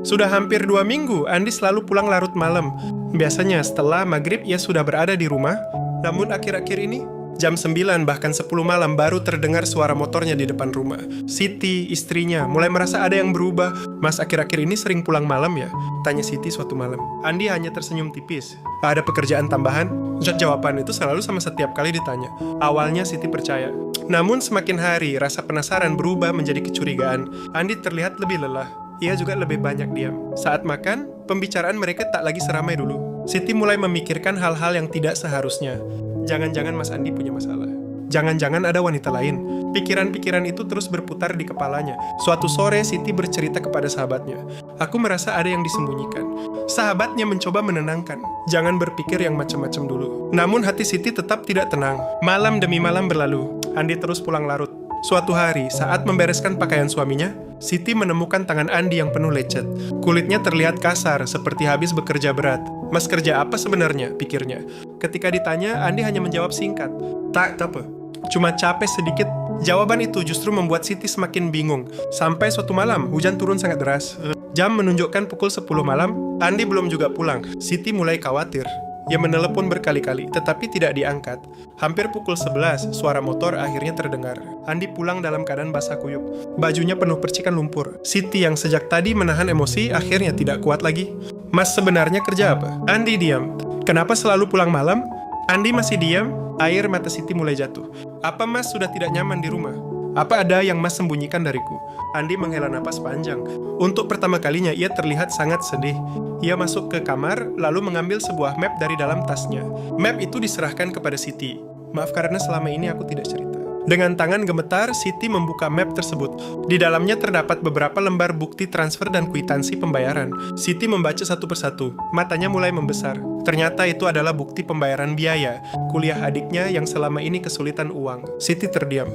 Sudah hampir 2 minggu, Andi selalu pulang larut malam. Biasanya setelah maghrib ia sudah berada di rumah. Namun akhir-akhir ini, jam 9 bahkan 10 malam baru terdengar suara motornya di depan rumah. Siti, istrinya, mulai merasa ada yang berubah. Mas akhir-akhir ini sering pulang malam ya? Tanya Siti suatu malam. Andi hanya tersenyum tipis. Ada pekerjaan tambahan? Jawaban itu selalu sama setiap kali ditanya. Awalnya Siti percaya. Namun semakin hari, rasa penasaran berubah menjadi kecurigaan. Andi terlihat lebih lelah. Ia juga lebih banyak diam. Saat makan, pembicaraan mereka tak lagi seramai dulu. Siti mulai memikirkan hal-hal yang tidak seharusnya. Jangan-jangan Mas Andi punya masalah. Jangan-jangan ada wanita lain. Pikiran-pikiran itu terus berputar di kepalanya. Suatu sore, Siti bercerita kepada sahabatnya. Aku merasa ada yang disembunyikan. Sahabatnya mencoba menenangkan. Jangan berpikir yang macam-macam dulu. Namun hati Siti tetap tidak tenang. Malam demi malam berlalu. Andi terus pulang larut. Suatu hari, saat membereskan pakaian suaminya, Siti menemukan tangan Andi yang penuh lecet. Kulitnya terlihat kasar, seperti habis bekerja berat. Mas kerja apa sebenarnya? Pikirnya. Ketika ditanya, Andi hanya menjawab singkat. Tak apa. Cuma capek sedikit. Jawaban itu justru membuat Siti semakin bingung. Sampai suatu malam, hujan turun sangat deras. Jam menunjukkan pukul 10 malam, Andi belum juga pulang. Siti mulai khawatir. Ia menelepon berkali-kali, tetapi tidak diangkat. Hampir pukul 11, suara motor akhirnya terdengar. Andi pulang dalam keadaan basah kuyup. Bajunya penuh percikan lumpur. Siti yang sejak tadi menahan emosi, akhirnya tidak kuat lagi. Mas sebenarnya kerja apa? Andi diam. Kenapa selalu pulang malam? Andi masih diam. Air mata Siti mulai jatuh. Apa Mas sudah tidak nyaman di rumah? Apa ada yang Mas sembunyikan dariku? Andi menghela napas panjang. Untuk pertama kalinya ia terlihat sangat sedih. Ia masuk ke kamar, lalu mengambil sebuah map dari dalam tasnya. Map itu diserahkan kepada Siti. Maaf karena selama ini aku tidak cerita. Dengan tangan gemetar, Siti membuka map tersebut. Di dalamnya terdapat beberapa lembar bukti transfer dan kwitansi pembayaran. Siti membaca satu persatu. Matanya mulai membesar. Ternyata itu adalah bukti pembayaran biaya kuliah adiknya yang selama ini kesulitan uang. Siti terdiam.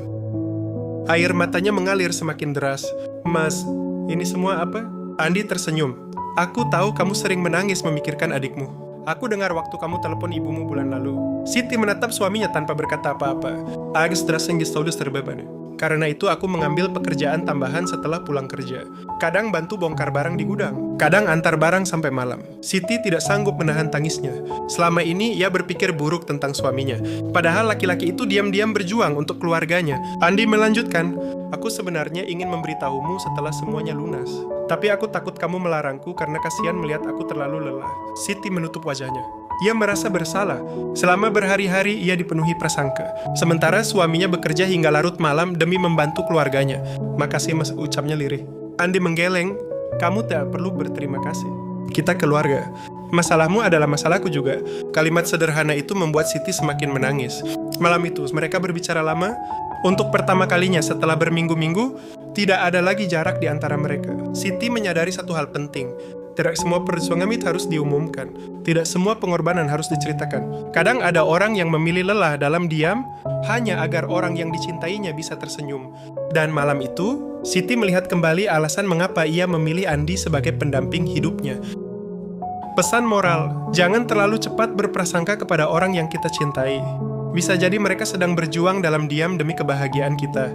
Air matanya mengalir semakin deras. Mas, ini semua apa? Andi tersenyum. Aku tahu kamu sering menangis memikirkan adikmu. Aku dengar waktu kamu telepon ibumu bulan lalu. Siti menatap suaminya tanpa berkata apa-apa. Agus draseng gestolus terbebani. Karena itu aku mengambil pekerjaan tambahan setelah pulang kerja. Kadang bantu bongkar barang di gudang. Kadang antar barang sampai malam. Siti tidak sanggup menahan tangisnya. Selama ini ia berpikir buruk tentang suaminya. Padahal laki-laki itu diam-diam berjuang untuk keluarganya. Andi melanjutkan, aku sebenarnya ingin memberitahumu setelah semuanya lunas. Tapi aku takut kamu melarangku karena kasihan melihat aku terlalu lelah. Siti menutup wajahnya. Ia merasa bersalah. Selama berhari-hari ia dipenuhi prasangka. Sementara suaminya bekerja hingga larut malam demi membantu keluarganya. Makasih Mas, ucapnya lirih. Andi menggeleng. Kamu tak perlu berterima kasih. Kita keluarga. Masalahmu adalah masalahku juga. Kalimat sederhana itu membuat Siti semakin menangis. Malam itu mereka berbicara lama. Untuk pertama kalinya setelah berminggu-minggu, tidak ada lagi jarak di antara mereka. Siti menyadari satu hal penting. Tidak semua perjuangan itu harus diumumkan. Tidak semua pengorbanan harus diceritakan. Kadang ada orang yang memilih lelah dalam diam hanya agar orang yang dicintainya bisa tersenyum. Dan malam itu, Siti melihat kembali alasan mengapa ia memilih Andi sebagai pendamping hidupnya. Pesan moral, jangan terlalu cepat berprasangka kepada orang yang kita cintai. Bisa jadi mereka sedang berjuang dalam diam demi kebahagiaan kita.